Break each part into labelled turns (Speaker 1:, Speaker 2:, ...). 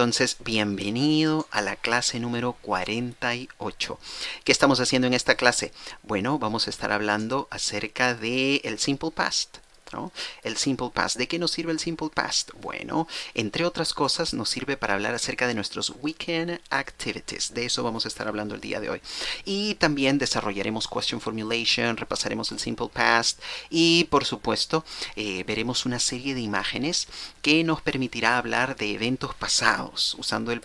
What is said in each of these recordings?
Speaker 1: Entonces, bienvenido a la clase número 48. ¿Qué estamos haciendo en esta clase? Bueno, vamos a estar hablando acerca del Simple Past, ¿no? El Simple Past. ¿De qué nos sirve el Simple Past? Bueno, entre otras cosas, nos sirve para hablar acerca de nuestros weekend activities. De eso vamos a estar hablando el día de hoy. Y también desarrollaremos question formulation, repasaremos el Simple Past y, por supuesto, veremos una serie de imágenes que nos permitirá hablar de eventos pasados usando el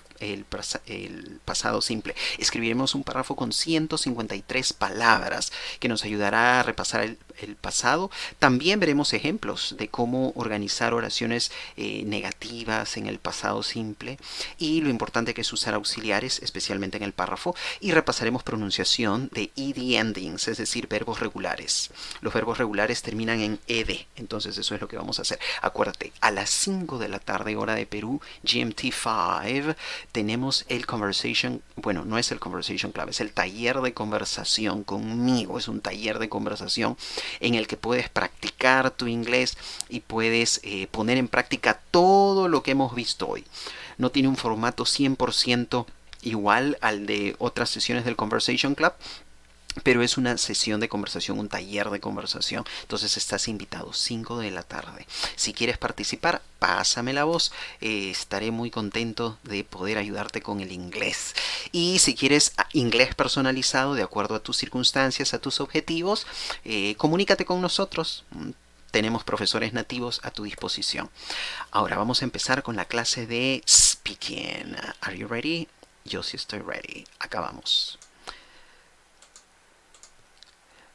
Speaker 1: pasado simple. Escribiremos un párrafo con 153 palabras que nos ayudará a repasar el pasado. También veremos ejemplos de cómo organizar oraciones negativas en el pasado simple y lo importante que es usar auxiliares, especialmente en el párrafo, y repasaremos pronunciación de ed endings, es decir, verbos regulares. Los verbos regulares terminan en ed, entonces eso es lo que vamos a hacer. Acuérdate, a las 5 de la tarde, hora de Perú, GMT5, tenemos el conversation, bueno, no es el conversation club, es el taller de conversación conmigo. Es un taller de conversación en el que puedes practicar tu inglés y puedes poner en práctica todo lo que hemos visto hoy. No tiene un formato 100% igual al de otras sesiones del Conversation Club, pero es una sesión de conversación, un taller de conversación. Entonces estás invitado, 5 de la tarde. Si quieres participar, pásame la voz. Estaré muy contento de poder ayudarte con el inglés. Y si quieres inglés personalizado de acuerdo a tus circunstancias, a tus objetivos, comunícate con nosotros. Tenemos profesores nativos a tu disposición. Ahora vamos a empezar con la clase de speaking. Are you ready? Yo sí estoy ready. Acá vamos.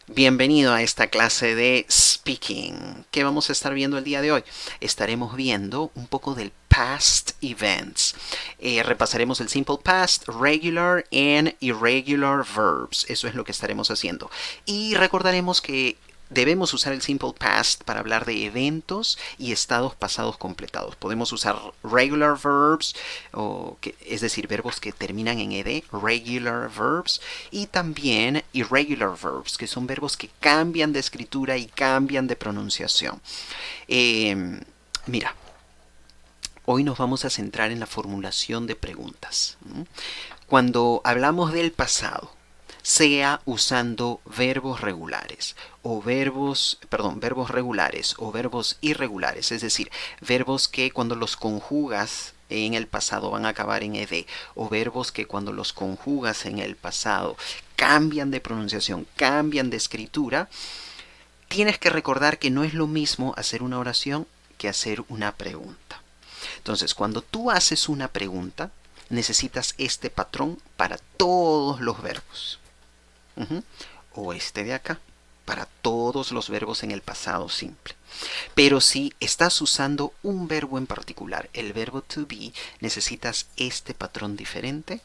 Speaker 1: Bienvenido a esta clase de speaking. ¿Qué vamos a estar viendo el día de hoy? Estaremos viendo un poco del past events. Repasaremos el simple past, regular and irregular verbs. Eso es lo que estaremos haciendo. Y recordaremos que debemos usar el simple past para hablar de eventos y estados pasados completados. Podemos usar regular verbs, es decir, verbos que terminan en ed, regular verbs, y también irregular verbs, que son verbos que cambian de escritura y cambian de pronunciación. Mira, hoy nos vamos a centrar en la formulación de preguntas. Cuando hablamos del pasado, sea usando verbos regulares o verbos regulares o verbos irregulares, es decir, verbos que cuando los conjugas en el pasado van a acabar en ed, o verbos que cuando los conjugas en el pasado cambian de pronunciación, cambian de escritura. Tienes que recordar que no es lo mismo hacer una oración que hacer una pregunta. Entonces, cuando tú haces una pregunta, necesitas este patrón para todos los verbos. O este de acá, para todos los verbos en el pasado simple. Pero si estás usando un verbo en particular, el verbo to be, necesitas este patrón diferente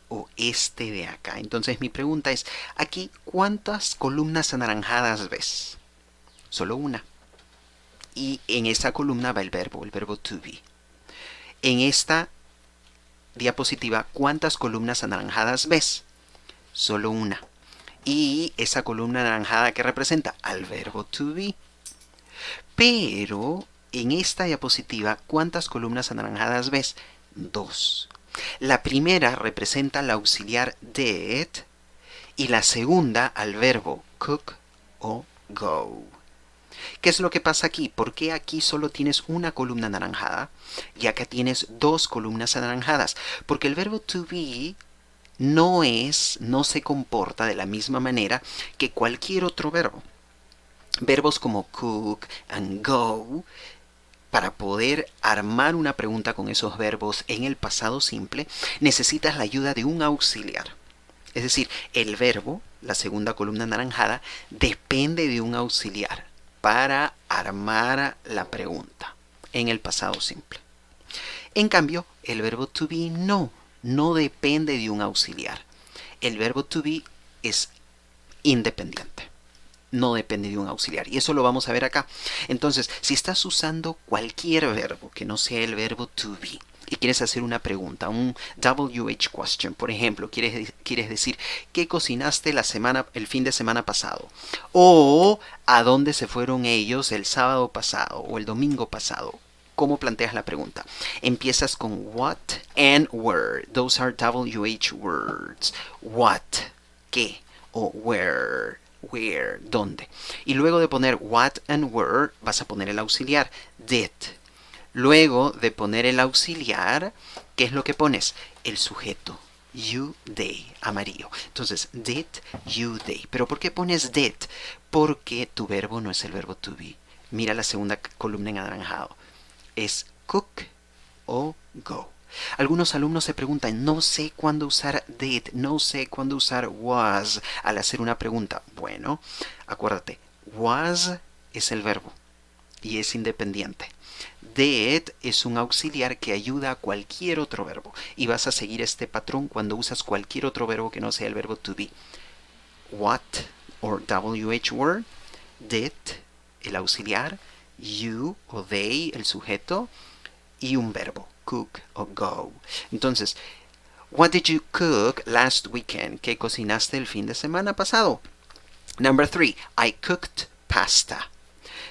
Speaker 1: o este de acá. Entonces mi pregunta es, aquí, ¿cuántas columnas anaranjadas ves? Solo una. Y en esa columna va el verbo to be. En esta diapositiva, ¿cuántas columnas anaranjadas ves? Solo una. Y esa columna anaranjada que representa al verbo to be. Pero en esta diapositiva, ¿cuántas columnas anaranjadas ves? Dos. La primera representa el auxiliar did y la segunda al verbo cook o go. ¿Qué es lo que pasa aquí? ¿Por qué aquí solo tienes una columna anaranjada y acá tienes dos columnas anaranjadas? Porque el verbo to be no se comporta de la misma manera que cualquier otro verbo. Verbos como cook and go, para poder armar una pregunta con esos verbos en el pasado simple, necesitas la ayuda de un auxiliar. Es decir, el verbo, la segunda columna anaranjada, depende de un auxiliar para armar la pregunta en el pasado simple. En cambio, el verbo to be no depende de un auxiliar. El verbo to be es independiente. No depende de un auxiliar. Y eso lo vamos a ver acá. Entonces, si estás usando cualquier verbo que no sea el verbo to be y quieres hacer una pregunta, un WH question, por ejemplo, quieres decir ¿qué cocinaste el fin de semana pasado? O ¿a dónde se fueron ellos el sábado pasado o el domingo pasado? ¿Cómo planteas la pregunta? Empiezas con what and where. Those are WH words. What, ¿qué? O where, ¿dónde? Y luego de poner what and where, vas a poner el auxiliar, did. Luego de poner el auxiliar, ¿qué es lo que pones? El sujeto. You, they, amarillo. Entonces, did, you, they. ¿Pero por qué pones did? Porque tu verbo no es el verbo to be. Mira la segunda columna en anaranjado. Es cook o go. Algunos alumnos se preguntan, no sé cuándo usar did, no sé cuándo usar was al hacer una pregunta. Bueno, acuérdate, was es el verbo y es independiente. Did es un auxiliar que ayuda a cualquier otro verbo y vas a seguir este patrón cuando usas cualquier otro verbo que no sea el verbo to be. What or WH word, did, el auxiliar, you o they, el sujeto, y un verbo, cook o go. Entonces, what did you cook last weekend? ¿Qué cocinaste el fin de semana pasado? Number 3, I cooked pasta.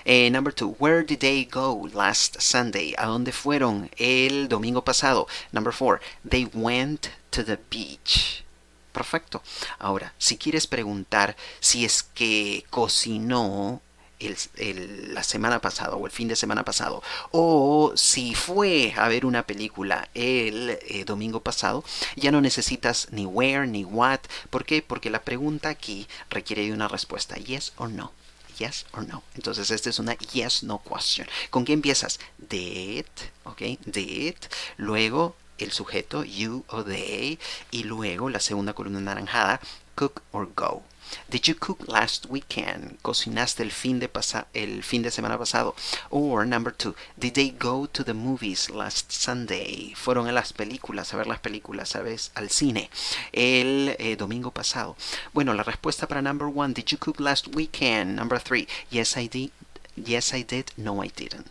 Speaker 1: Number 2, where did they go last Sunday? ¿A dónde fueron el domingo pasado? Number 4, they went to the beach. Perfecto. Ahora, si quieres preguntar si es que cocinó la semana pasada o el fin de semana pasado, o si fue a ver una película el domingo pasado, ya no necesitas ni where ni what. ¿Por qué? Porque la pregunta aquí requiere de una respuesta, yes or no. Yes or no. Entonces esta es una yes no question. ¿Con qué empiezas? Did, ok, did, luego el sujeto you o they, y luego la segunda columna anaranjada, cook or go. Did you cook last weekend? ¿Cocinaste el fin de semana pasado? Or number 2, did they go to the movies last Sunday? ¿Fueron a las películas, a ver las películas, sabes, al cine el domingo pasado? Bueno, la respuesta para number 1, did you cook last weekend? Number 3, yes I did. Yes I did. No I didn't.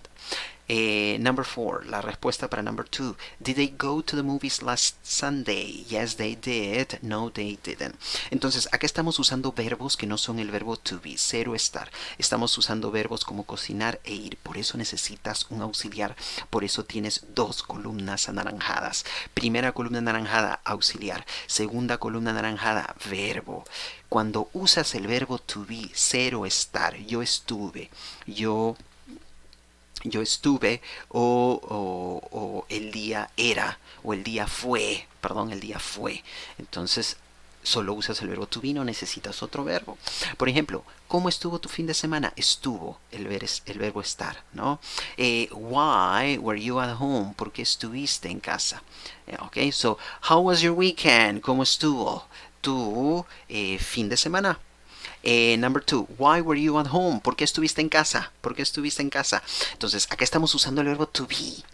Speaker 1: Number 4, la respuesta para number 2. Did they go to the movies last Sunday? Yes, they did. No, they didn't. Entonces, acá estamos usando verbos que no son el verbo to be, ser o estar. Estamos usando verbos como cocinar e ir. Por eso necesitas un auxiliar. Por eso tienes dos columnas anaranjadas. Primera columna anaranjada, auxiliar. Segunda columna anaranjada, verbo. Cuando usas el verbo to be, ser o estar, yo estuve, yo estuve o el día era o el día fue, entonces solo usas el verbo to be, no necesitas otro verbo. Por ejemplo, ¿cómo estuvo tu fin de semana? Estuvo, el verbo estar, ¿no? Why were you at home? ¿Por qué estuviste en casa? Ok, so how was your weekend? ¿Cómo estuvo tu fin de semana? Number 2, why were you at home? ¿Por qué estuviste en casa? ¿Por qué estuviste en casa? Entonces, acá estamos usando el verbo to be.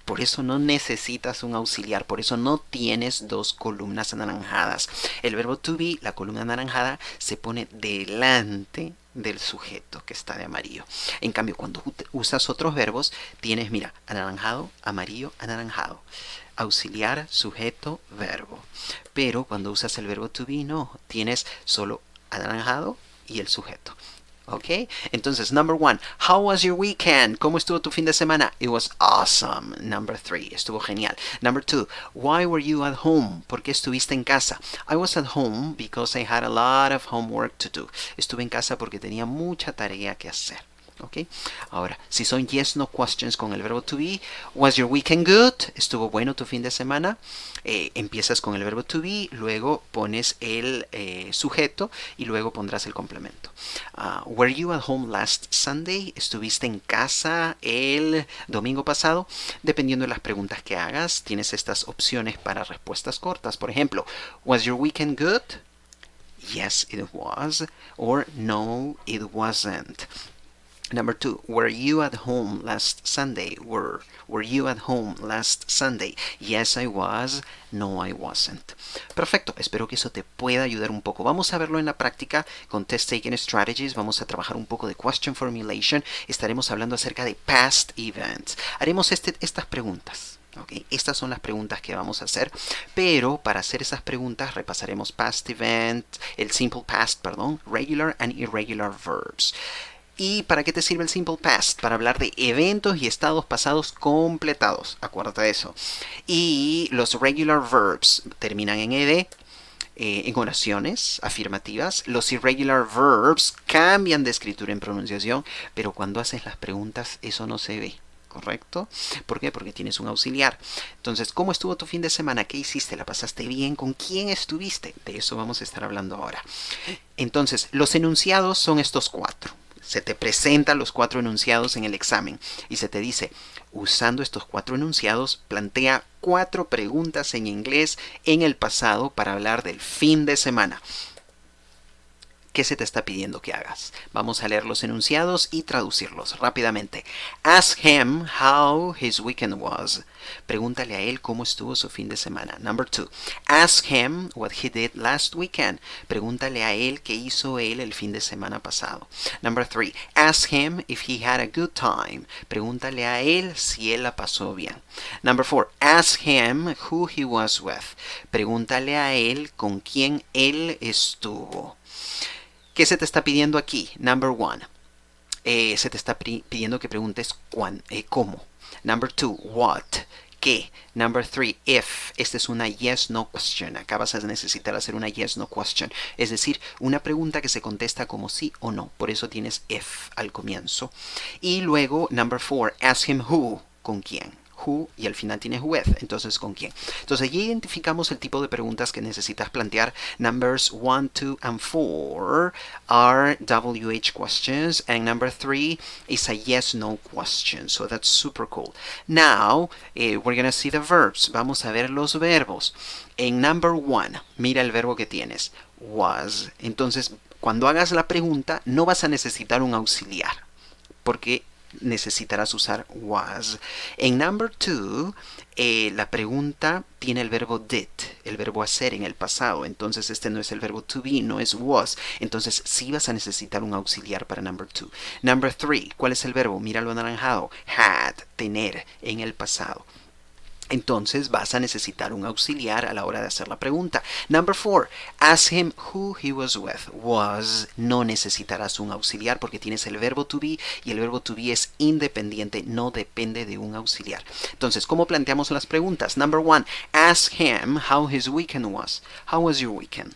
Speaker 1: Por eso no necesitas un auxiliar, por eso no tienes dos columnas anaranjadas. El verbo to be, la columna anaranjada, se pone delante del sujeto que está de amarillo. En cambio, cuando usas otros verbos, tienes, mira, anaranjado, amarillo, anaranjado. Auxiliar, sujeto, verbo. Pero cuando usas el verbo to be, no, tienes solo anaranjado y el sujeto. Ok, entonces, number 1, how was your weekend? ¿Cómo estuvo tu fin de semana? It was awesome. Number 3, estuvo genial. Number 2, why were you at home? ¿Por qué estuviste en casa? I was at home because I had a lot of homework to do. Estuve en casa porque tenía mucha tarea que hacer. ¿Ok? Ahora, si son yes no questions con el verbo to be, was your weekend good? ¿Estuvo bueno tu fin de semana? Empiezas con el verbo to be, luego pones el sujeto y luego pondrás el complemento. Were you at home last Sunday? ¿Estuviste en casa el domingo pasado? Dependiendo de las preguntas que hagas, tienes estas opciones para respuestas cortas. Por ejemplo, was your weekend good? Yes, it was. Or no, it wasn't. Number 2, were you at home last Sunday? Were you at home last Sunday? Yes, I was. No, I wasn't. Perfecto, espero que eso te pueda ayudar un poco. Vamos a verlo en la práctica con Test Taking Strategies. Vamos a trabajar un poco de Question Formulation. Estaremos hablando acerca de Past Events. Haremos estas preguntas. Okay, estas son las preguntas que vamos a hacer, pero para hacer esas preguntas repasaremos past event, el simple past, perdón, regular and irregular verbs. ¿Y para qué te sirve el simple past? Para hablar de eventos y estados pasados completados. Acuérdate de eso. Y los regular verbs terminan en ed, en oraciones afirmativas. Los irregular verbs cambian de escritura en pronunciación, pero cuando haces las preguntas eso no se ve. ¿Correcto? ¿Por qué? Porque tienes un auxiliar. Entonces, ¿cómo estuvo tu fin de semana? ¿Qué hiciste? ¿La pasaste bien? ¿Con quién estuviste? De eso vamos a estar hablando ahora. Entonces, los enunciados son estos cuatro. Se te presentan los cuatro enunciados en el examen y se te dice, usando estos cuatro enunciados, plantea cuatro preguntas en inglés en el pasado para hablar del fin de semana. ¿Qué se te está pidiendo que hagas? Vamos a leer los enunciados y traducirlos rápidamente. Ask him how his weekend was. Pregúntale a él cómo estuvo su fin de semana. Number 2. Ask him what he did last weekend. Pregúntale a él qué hizo él el fin de semana pasado. Number 3. Ask him if he had a good time. Pregúntale a él si él la pasó bien. Number 4. Ask him who he was with. Pregúntale a él con quién él estuvo. ¿Qué se te está pidiendo aquí? Number 1. Se te está pidiendo que preguntes cómo. Number 2. What. ¿Qué? Number 3. If. Esta es una yes-no question. Acá vas a necesitar hacer una yes-no question. Es decir, una pregunta que se contesta como sí o no. Por eso tienes if al comienzo. Y luego, number 4. Ask him who. ¿Con quién? Who y al final tienes with, entonces ¿con quién? Entonces ya identificamos el tipo de preguntas que necesitas plantear. Numbers 1, 2, and 4 are WH questions, and number 3 is a yes-no question, so that's super cool. Now, we're gonna see the verbs. Vamos a ver los verbos. En number 1, mira el verbo que tienes, was. Entonces, cuando hagas la pregunta, no vas a necesitar un auxiliar, porque necesitarás usar was. En number 2, la pregunta tiene el verbo did, el verbo hacer en el pasado. Entonces este no es el verbo to be, no es was. Entonces sí vas a necesitar un auxiliar para number 2. Number 3, ¿cuál es el verbo? Míralo anaranjado. Had, tener, en el pasado. Entonces vas a necesitar un auxiliar a la hora de hacer la pregunta. Number 4, ask him who he was with. Was, no necesitarás un auxiliar porque tienes el verbo to be y el verbo to be es independiente, no depende de un auxiliar. Entonces, ¿cómo planteamos las preguntas? Number 1, ask him how his weekend was. How was your weekend?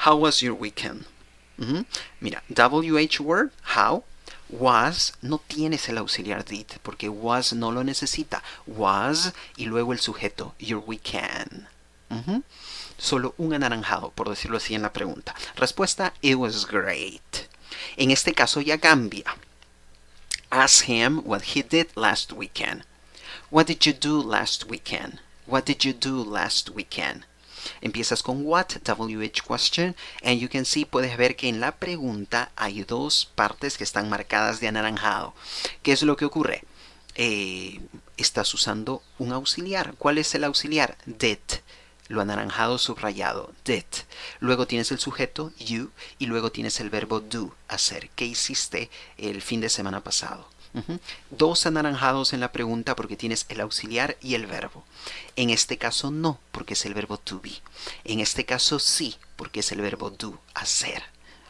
Speaker 1: How was your weekend? Mira, WH word, how. Was, no tienes el auxiliar did porque was no lo necesita. Was y luego el sujeto, your weekend. Solo un anaranjado, por decirlo así en la pregunta. Respuesta, it was great. En este caso ya cambia. Ask him what he did last weekend. What did you do last weekend? What did you do last weekend? Empiezas con what, WH question, and you can see, puedes ver que en la pregunta hay dos partes que están marcadas de anaranjado. ¿Qué es lo que ocurre? Estás usando un auxiliar. ¿Cuál es el auxiliar? Did. Lo anaranjado subrayado, did. Luego tienes el sujeto, you, y luego tienes el verbo do, hacer. ¿Qué hiciste el fin de semana pasado? Dos anaranjados en la pregunta porque tienes el auxiliar y el verbo. En este caso no, porque es el verbo to be. En este caso sí, porque es el verbo do, hacer.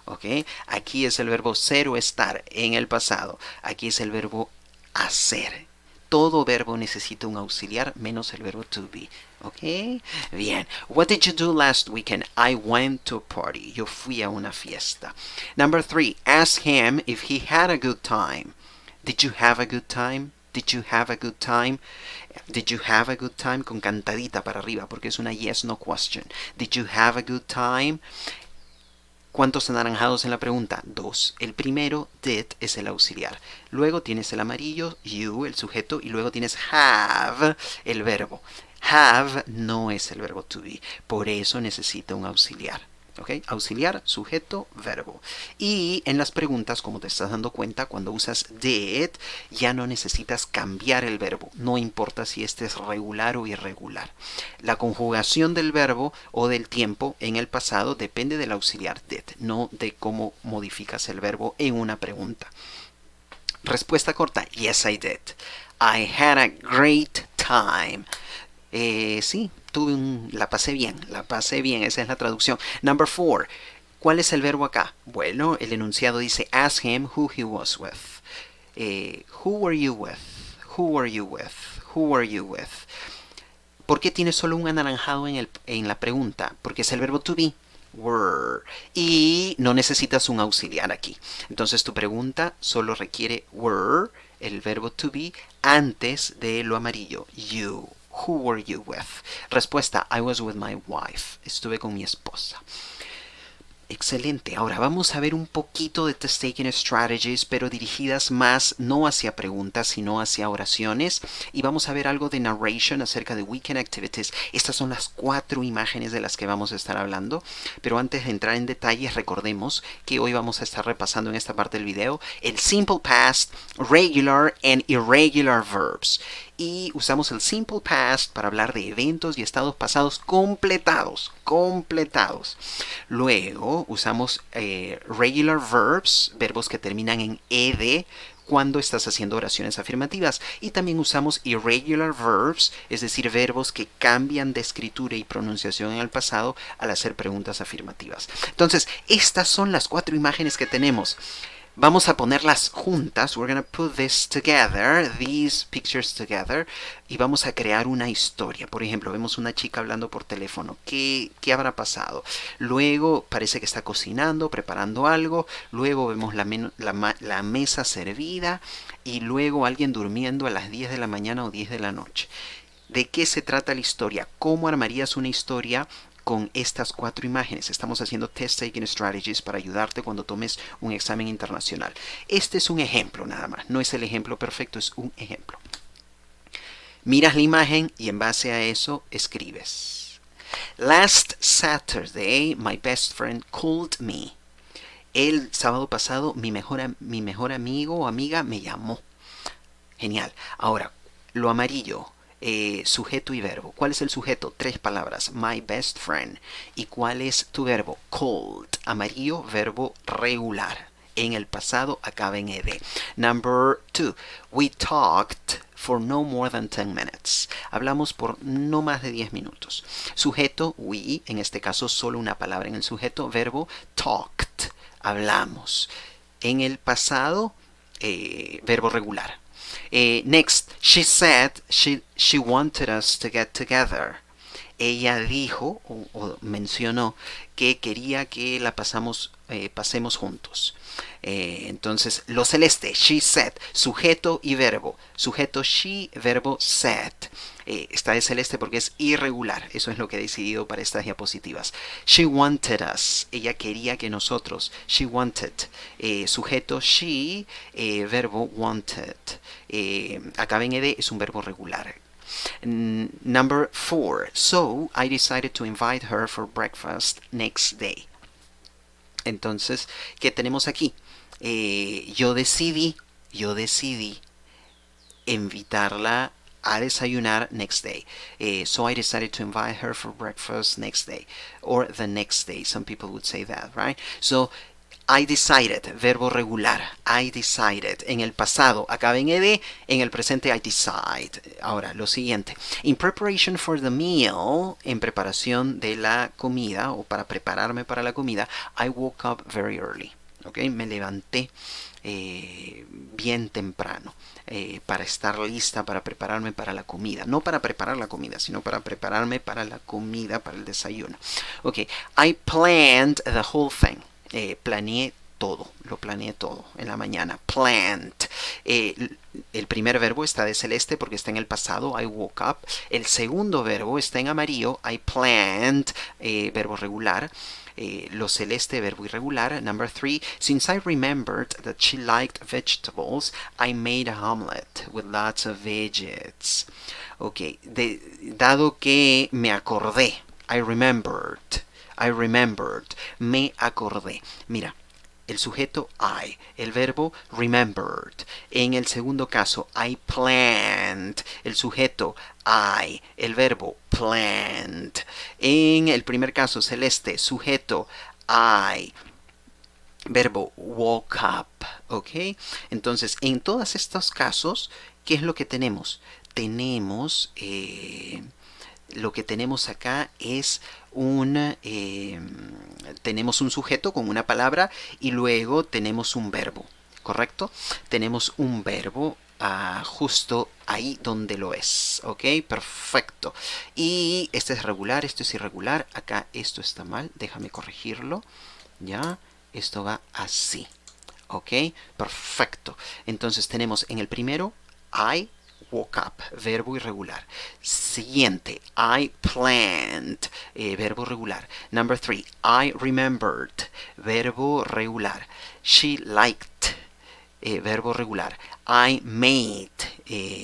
Speaker 1: ¿Ok? Aquí es el verbo ser o estar en el pasado. Aquí es el verbo hacer. Todo verbo necesita un auxiliar menos el verbo to be. ¿Ok? Bien. What did you do last weekend? I went to a party. Yo fui a una fiesta. Number 3. Ask him if he had a good time. Did you have a good time? Did you have a good time? Did you have a good time? Con cantadita para arriba porque es una yes no question. Did you have a good time? ¿Cuántos anaranjados en la pregunta? 2. El primero, did, es el auxiliar. Luego tienes el amarillo, you, el sujeto, y luego tienes have, el verbo. Have no es el verbo to be, por eso necesita un auxiliar. ¿Ok? Auxiliar, sujeto, verbo. Y en las preguntas, como te estás dando cuenta, cuando usas did, ya no necesitas cambiar el verbo. No importa si este es regular o irregular. La conjugación del verbo o del tiempo en el pasado depende del auxiliar did, no de cómo modificas el verbo en una pregunta. Respuesta corta, yes I did. I had a great time. Sí, la pasé bien, esa es la traducción. Number 4, ¿Cuál es el verbo acá? Bueno, el enunciado dice ask him who he was with. Who were you with? Who were you with? Who were you with? ¿Por qué tiene solo un anaranjado en la pregunta? Porque es el verbo to be. Were. Y no necesitas un auxiliar aquí. Entonces tu pregunta solo requiere were, el verbo to be, antes de lo amarillo. You. Who were you with? Respuesta, I was with my wife. Estuve con mi esposa. Excelente. Ahora vamos a ver un poquito de test taking strategies, pero dirigidas más no hacia preguntas, sino hacia oraciones. Y vamos a ver algo de narration acerca de weekend activities. Estas son las 4 imágenes de las que vamos a estar hablando. Pero antes de entrar en detalles, recordemos que hoy vamos a estar repasando en esta parte del video el simple past, regular and irregular verbs. Y usamos el simple past para hablar de eventos y estados pasados completados. Luego usamos regular verbs, verbos que terminan en ed, cuando estás haciendo oraciones afirmativas. Y también usamos irregular verbs, es decir, verbos que cambian de escritura y pronunciación en el pasado al hacer preguntas afirmativas. Entonces, estas son las 4 imágenes que tenemos. Vamos a ponerlas juntas. We're going to put this together, these pictures together, y vamos a crear una historia. Por ejemplo, vemos una chica hablando por teléfono. ¿Qué habrá pasado? Luego parece que está cocinando, preparando algo. Luego vemos la mesa servida. Y luego alguien durmiendo a las 10 de la mañana o 10 de la noche. ¿De qué se trata la historia? ¿Cómo armarías una historia con estas 4 imágenes? Estamos haciendo test taking strategies para ayudarte cuando tomes un examen internacional. Este es un ejemplo nada más, no es el ejemplo perfecto, es un ejemplo. Miras la imagen y en base a eso escribes. Last Saturday, my best friend called me. El sábado pasado, mi mejor amigo o amiga me llamó. Genial. Ahora, lo amarillo. Sujeto y verbo. ¿Cuál es el sujeto? 3 palabras. My best friend. ¿Y cuál es tu verbo? Called. Amarillo, verbo regular. En el pasado acaba en ed. Number 2. We talked for no more than 10 minutes. Hablamos por no más de 10 minutos. Sujeto, we. En este caso solo una palabra en el sujeto. Verbo, talked. Hablamos. En el pasado, verbo regular. Next, she said she wanted us to get together. Ella dijo o mencionó que quería que la pasemos juntos. Entonces, lo celeste, she said, sujeto y verbo. Sujeto she, verbo said. Está de celeste porque es irregular. Eso es lo que he decidido para estas diapositivas. She wanted us. Ella quería que nosotros. She wanted. Sujeto she, verbo wanted. Acaba en ed, es un verbo regular. Number 4. So, I decided to invite her for breakfast next day. Entonces, ¿qué tenemos aquí? Yo decidí invitarla a desayunar next day. So I decided to invite her for breakfast next day. Or the next day. Some people would say that, right? So, I decided, verbo regular. I decided. En el pasado acaba en ed, en el presente I decide. Ahora, lo siguiente. In preparation for the meal, en preparación de la comida o para prepararme para la comida, I woke up very early. Okay? Me levanté bien temprano para estar lista, para prepararme para la comida. No para preparar la comida, sino para prepararme para la comida, para el desayuno. Okay. I planned the whole thing. Planeé todo, lo planeé todo en la mañana. Planned. El primer verbo está de celeste porque está en el pasado. I woke up. El segundo verbo está en amarillo. I planned, verbo regular. Lo celeste, verbo irregular. Number 3. Since I remembered that she liked vegetables, I made a omelette with lots of veggies. Ok, dado que me acordé, I remembered, me acordé. Mira, el sujeto I, el verbo remembered. En el segundo caso, I planned, el sujeto I, el verbo planned. En el primer caso, celeste, sujeto I, verbo woke up. ¿Ok? Entonces, en todos estos casos, ¿qué es lo que tenemos? Tenemos lo que tenemos acá es tenemos un sujeto con una palabra y luego tenemos un verbo, ¿correcto? Tenemos un verbo justo ahí donde lo es, ¿ok? Perfecto. Y este es regular, esto es irregular, acá esto está mal, déjame corregirlo, ¿ya? Esto va así, ¿ok? Perfecto. Entonces tenemos en el primero, I woke up, verbo irregular. Siguiente, I planned, verbo regular. Number 3, I remembered, verbo regular. She liked, verbo regular. I made,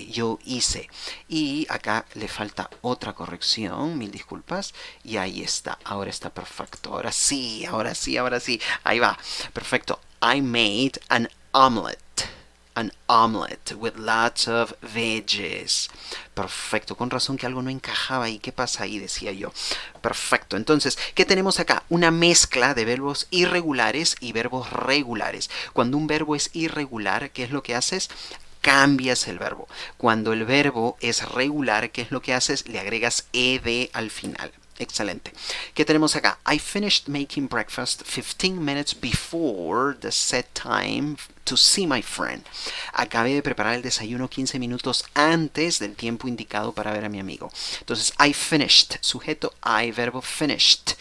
Speaker 1: yo hice. Y acá le falta otra corrección, mil disculpas. Y ahí está, ahora está perfecto. Ahora sí, ahora sí, ahora sí. Ahí va, perfecto. I made an omelette. An omelette with lots of veggies. Perfecto, con razón que algo no encajaba ahí. ¿Qué pasa ahí? Decía yo. Perfecto, entonces, ¿qué tenemos acá? Una mezcla de verbos irregulares y verbos regulares. Cuando un verbo es irregular, ¿qué es lo que haces? Cambias el verbo. Cuando el verbo es regular, ¿qué es lo que haces? Le agregas ed al final. Excelente. ¿Qué tenemos acá? I finished making breakfast 15 minutes before the set time to see my friend. Acabé de preparar el desayuno 15 minutos antes del tiempo indicado para ver a mi amigo. Entonces, I finished, sujeto I, verbo finished,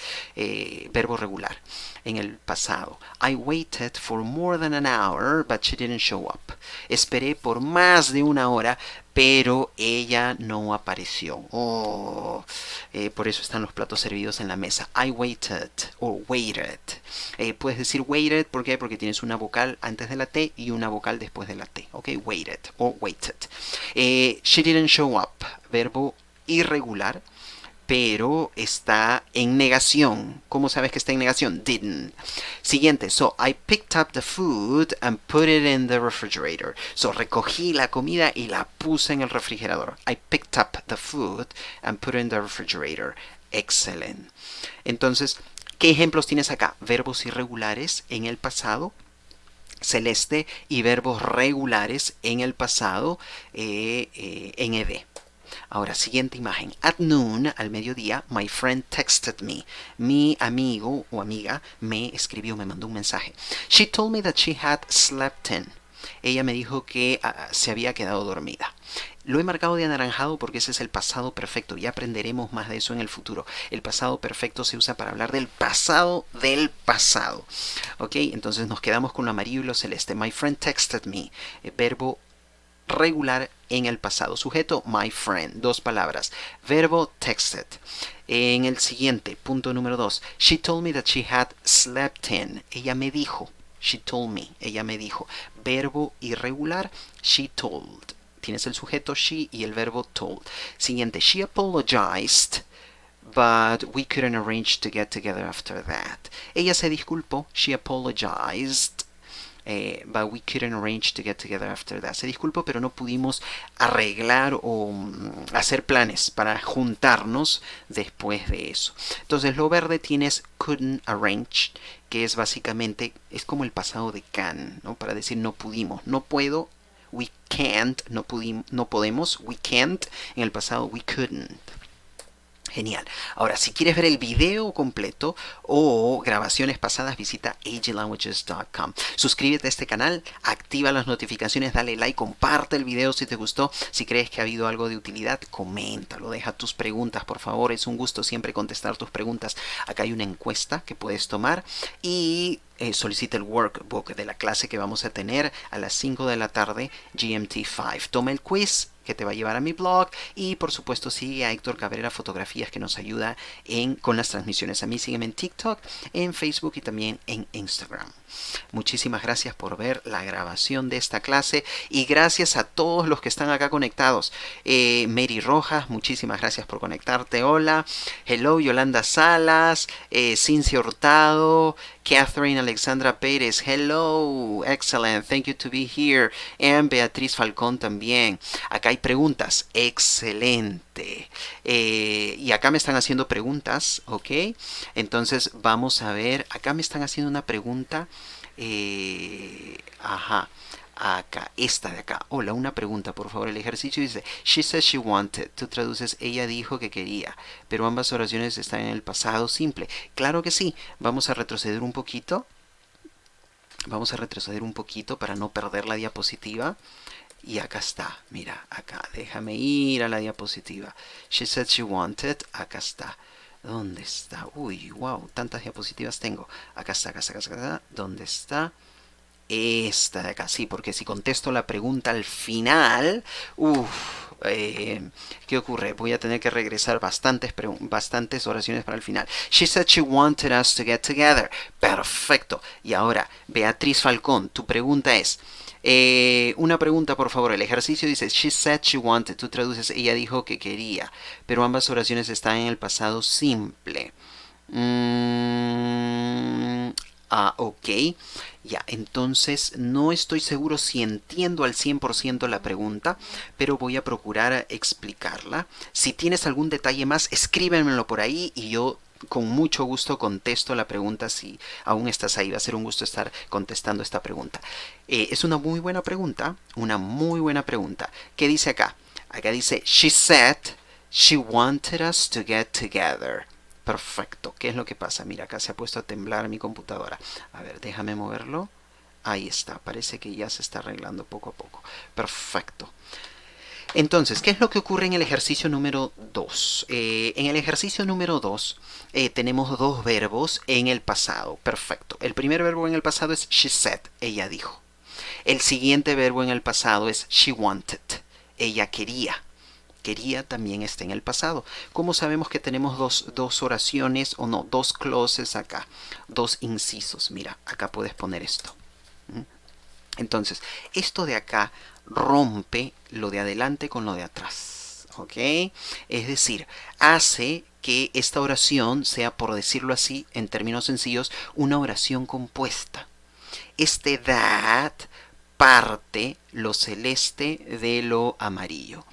Speaker 1: verbo regular en el pasado. I waited for more than an hour, but she didn't show up. Esperé por más de una hora, pero ella no apareció. Por eso están los platos servidos en la mesa. I waited o waited. Puedes decir waited, ¿por qué? Porque tienes una vocal antes de la T y una vocal después de la T. Ok, waited o waited. She didn't show up, verbo irregular, pero está en negación. ¿Cómo sabes que está en negación? Didn't. Siguiente. So, I picked up the food and put it in the refrigerator. So, recogí la comida y la puse en el refrigerador. I picked up the food and put it in the refrigerator. Excellent. Entonces, ¿qué ejemplos tienes acá? Verbos irregulares en el pasado, celeste, y verbos regulares en el pasado, en ed. Ahora, siguiente imagen. At noon, al mediodía, my friend texted me. Mi amigo o amiga me escribió, me mandó un mensaje. She told me that she had slept in. Ella me dijo que se había quedado dormida. Lo he marcado de anaranjado porque ese es el pasado perfecto. Ya aprenderemos más de eso en el futuro. El pasado perfecto se usa para hablar del pasado del pasado. Ok, entonces nos quedamos con lo amarillo y lo celeste. My friend texted me. Verbo regular en el pasado. Sujeto, my friend. Dos palabras. Verbo, texted. En el siguiente, punto número 2. She told me that she had slept in. Ella me dijo. She told me. Ella me dijo. Verbo irregular, she told. Tienes el sujeto she y el verbo told. Siguiente, she apologized, but we couldn't arrange to get together after that. Ella se disculpó. She apologized. But we couldn't arrange to get together after that. Se disculpó, pero no pudimos arreglar o hacer planes para juntarnos después de eso. Entonces, lo verde tienes couldn't arrange, que es básicamente, es como el pasado de can, ¿no? Para decir no pudimos, no puedo, we can't, no podemos, we can't, en el pasado we couldn't. Genial. Ahora, si quieres ver el video completo o grabaciones pasadas, visita aglanguages.com. Suscríbete a este canal, activa las notificaciones, dale like, comparte el video si te gustó. Si crees que ha habido algo de utilidad, coméntalo, deja tus preguntas, por favor. Es un gusto siempre contestar tus preguntas. Acá hay una encuesta que puedes tomar y solicita el workbook de la clase que vamos a tener a las 5 de la tarde, GMT5. Toma el quiz que te va a llevar a mi blog y por supuesto sigue a Héctor Cabrera Fotografías, que nos ayuda con las transmisiones. A mí sígueme en TikTok, en Facebook y también en Instagram. Muchísimas gracias por ver la grabación de esta clase y gracias a todos los que están acá conectados. Mary Rojas, muchísimas gracias por conectarte. Hola. Hello, Yolanda Salas, Cincia Hurtado, Catherine Alexandra Pérez. Hello, excellent, thank you to be here. And Beatriz Falcón también. Acá hay preguntas. Excelente. Y acá me están haciendo preguntas, ¿ok? Entonces vamos a ver. Acá me están haciendo una pregunta. Ajá. acá, esta de acá. Hola, una pregunta, por favor. El ejercicio dice, she said she wanted. Tú traduces, ella dijo que quería. Pero ambas oraciones están en el pasado simple. Claro que sí. Vamos a retroceder un poquito. Vamos a retroceder un poquito para no perder la diapositiva. Y acá está, mira, acá, déjame ir a la diapositiva. She said she wanted, acá está. ¿Dónde está? Uy, wow, tantas diapositivas tengo. Acá está, acá está, acá está, acá está. ¿Dónde está? Esta de acá, sí, porque si contesto la pregunta al final, ¿qué ocurre? Voy a tener que regresar bastantes oraciones para el final. She said she wanted us to get together. Perfecto. Y ahora, Beatriz Falcón, tu pregunta es, una pregunta por favor, el ejercicio dice, she said she wanted, tú traduces, ella dijo que quería, pero ambas oraciones están en el pasado simple. Ok. Ya, entonces no estoy seguro si entiendo al 100% la pregunta, pero voy a procurar explicarla. Si tienes algún detalle más, escríbemelo por ahí y yo con mucho gusto contesto la pregunta si aún estás ahí. Va a ser un gusto estar contestando esta pregunta. Es una muy buena pregunta, una muy buena pregunta. ¿Qué dice acá? Acá dice, she said she wanted us to get together. Perfecto. ¿Qué es lo que pasa? Mira, acá se ha puesto a temblar mi computadora. A ver, déjame moverlo. Ahí está. Parece que ya se está arreglando poco a poco. Perfecto. Entonces, ¿qué es lo que ocurre en el ejercicio número 2? En el ejercicio número 2 tenemos dos verbos en el pasado. Perfecto. El primer verbo en el pasado es she said, ella dijo. El siguiente verbo en el pasado es she wanted, ella quería. Quería también está en el pasado. ¿Cómo sabemos que tenemos dos oraciones o no, dos clauses acá? Dos incisos. Mira, acá puedes poner esto. Entonces, esto de acá rompe lo de adelante con lo de atrás. ¿Ok? Es decir, hace que esta oración sea, por decirlo así, en términos sencillos, una oración compuesta. Este that parte lo celeste de lo amarillo.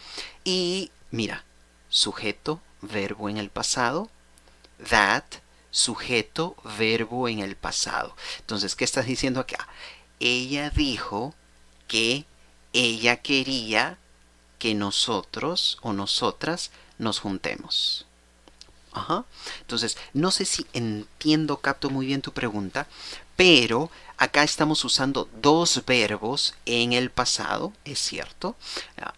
Speaker 1: Y mira, sujeto, verbo en el pasado, that, sujeto, verbo en el pasado. Entonces, ¿qué estás diciendo acá? Ella dijo que ella quería que nosotros o nosotras nos juntemos. Ajá. Entonces, no sé si entiendo, capto muy bien tu pregunta, pero acá estamos usando dos verbos en el pasado, es cierto.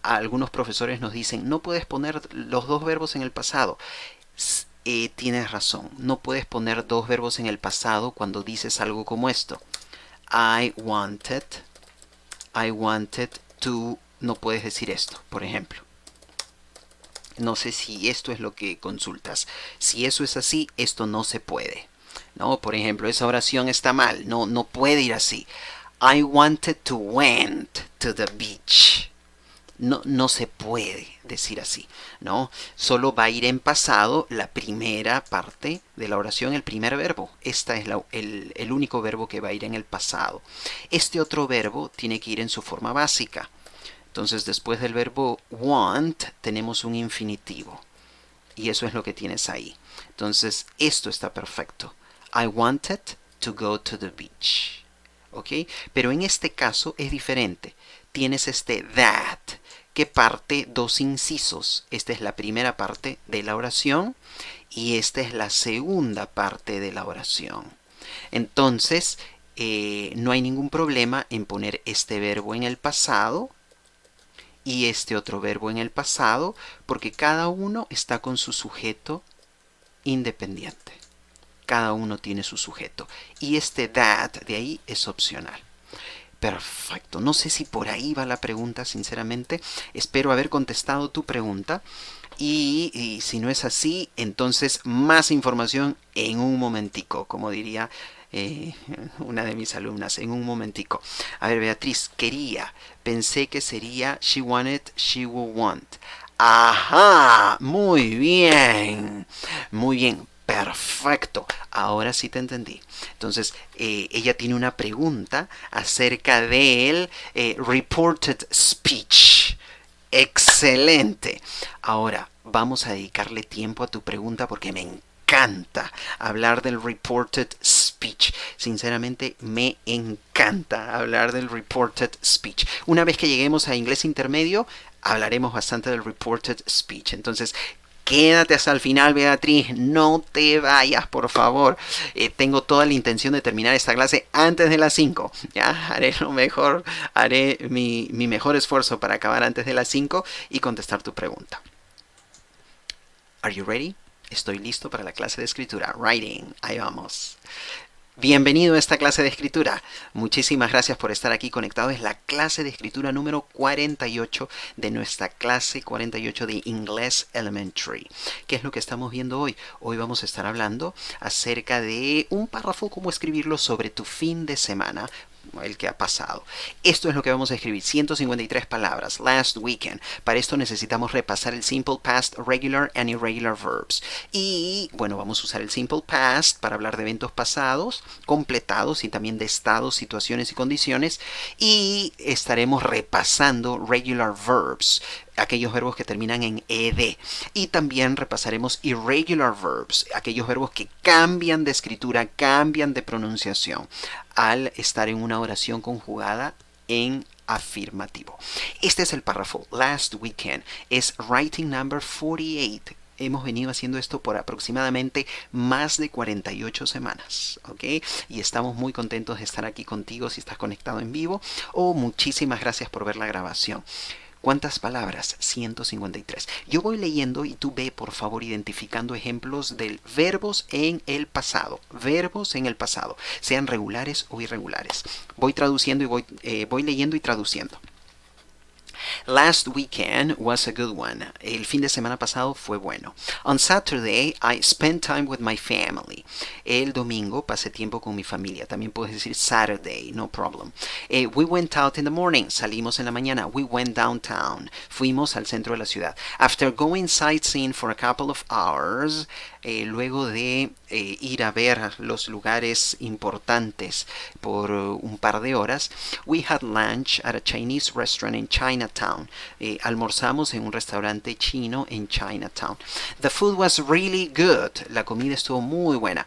Speaker 1: Algunos profesores nos dicen, no puedes poner los dos verbos en el pasado. Tienes razón, no puedes poner dos verbos en el pasado cuando dices algo como esto. I wanted to, no puedes decir esto, por ejemplo. No sé si esto es lo que consultas. Si eso es así, esto no se puede. No, por ejemplo, esa oración está mal. No, no puede ir así. I wanted to went to the beach. No, no se puede decir así, ¿no? Solo va a ir en pasado la primera parte de la oración, el primer verbo. Este es el único verbo que va a ir en el pasado. Este otro verbo tiene que ir en su forma básica. Entonces, después del verbo want, tenemos un infinitivo. Y eso es lo que tienes ahí. Entonces, esto está perfecto. I wanted to go to the beach. ¿Ok? Pero en este caso es diferente. Tienes este that, que parte dos incisos. Esta es la primera parte de la oración y esta es la segunda parte de la oración. Entonces, no hay ningún problema en poner este verbo en el pasado y este otro verbo en el pasado, porque cada uno está con su sujeto independiente. Cada uno tiene su sujeto. Y este that de ahí es opcional. Perfecto. No sé si por ahí va la pregunta, sinceramente. Espero haber contestado tu pregunta. Y si no es así, entonces más información en un momentico, como diría una de mis alumnas, en un momentico. A ver, Beatriz, quería, pensé que sería she wanted, she will want. Ajá, muy bien, muy bien. Perfecto, ahora sí te entendí. Entonces, ella tiene una pregunta acerca del reported speech. Excelente. Ahora, vamos a dedicarle tiempo a tu pregunta porque me encanta hablar del reported speech. speech. Sinceramente me encanta hablar del reported speech. Una vez que lleguemos a inglés intermedio, hablaremos bastante del reported speech. Entonces, quédate hasta el final, Beatriz. No te vayas, por favor. Tengo toda la intención de terminar esta clase antes de las 5. Ya, haré lo mejor. Haré mi mejor esfuerzo para acabar antes de las 5 y contestar tu pregunta. Are you ready? Estoy listo para la clase de escritura. Writing. Ahí vamos. Bienvenido a esta clase de escritura. Muchísimas gracias por estar aquí conectado. Es la clase de escritura número 48 de nuestra clase 48 de English Elementary. ¿Qué es lo que estamos viendo hoy? Hoy vamos a estar hablando acerca de un párrafo, cómo escribirlo sobre tu fin de semana, el que ha pasado. Esto es lo que vamos a escribir, 153 palabras, last weekend. Para esto necesitamos repasar el simple past, regular and irregular verbs. Y bueno, vamos a usar el simple past para hablar de eventos pasados, completados y también de estados, situaciones y condiciones. Y estaremos repasando regular verbs, aquellos verbos que terminan en ed. Y también repasaremos irregular verbs, aquellos verbos que cambian de escritura, cambian de pronunciación al estar en una oración conjugada en afirmativo. Este es el párrafo. Last weekend es writing number 48. Hemos venido haciendo esto por aproximadamente más de 48 semanas, ¿ok? Y estamos muy contentos de estar aquí contigo si estás conectado en vivo. Muchísimas gracias por ver la grabación. ¿Cuántas palabras? 153. Yo voy leyendo y tú ve, por favor, identificando ejemplos de verbos en el pasado. Verbos en el pasado, sean regulares o irregulares. Voy traduciendo y voy leyendo y traduciendo. Last weekend was a good one. El fin de semana pasado fue bueno. On Saturday, I spent time with my family. El domingo pasé tiempo con mi familia. También puedes decir Saturday, no problem. We went out in the morning. Salimos en la mañana. We went downtown. Fuimos al centro de la ciudad. After going sightseeing for a couple of hours, luego de ir a ver los lugares importantes por un par de horas, we had lunch at a Chinese restaurant in Chinatown. Almorzamos en un restaurante chino en Chinatown. The food was really good. La comida estuvo muy buena.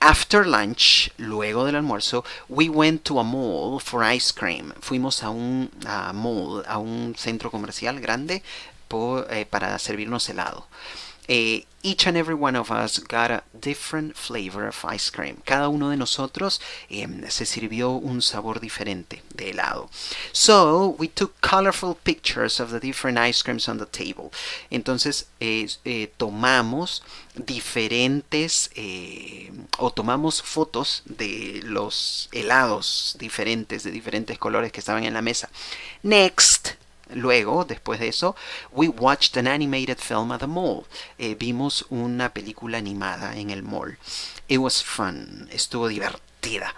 Speaker 1: After lunch, luego del almuerzo, we went to a mall for ice cream. Fuimos a un mall, a un centro comercial grande para servirnos helado. Each and every one of us got a different flavor of ice cream. Cada uno de nosotros se sirvió un sabor diferente de helado. So, we took colorful pictures of the different ice creams on the table. Entonces, tomamos diferentes o tomamos fotos de los helados diferentes, de diferentes colores que estaban en la mesa. Next. Luego, después de eso, we watched an animated film at the mall. Vimos una película animada en el mall. It was fun. Estuvo divertida.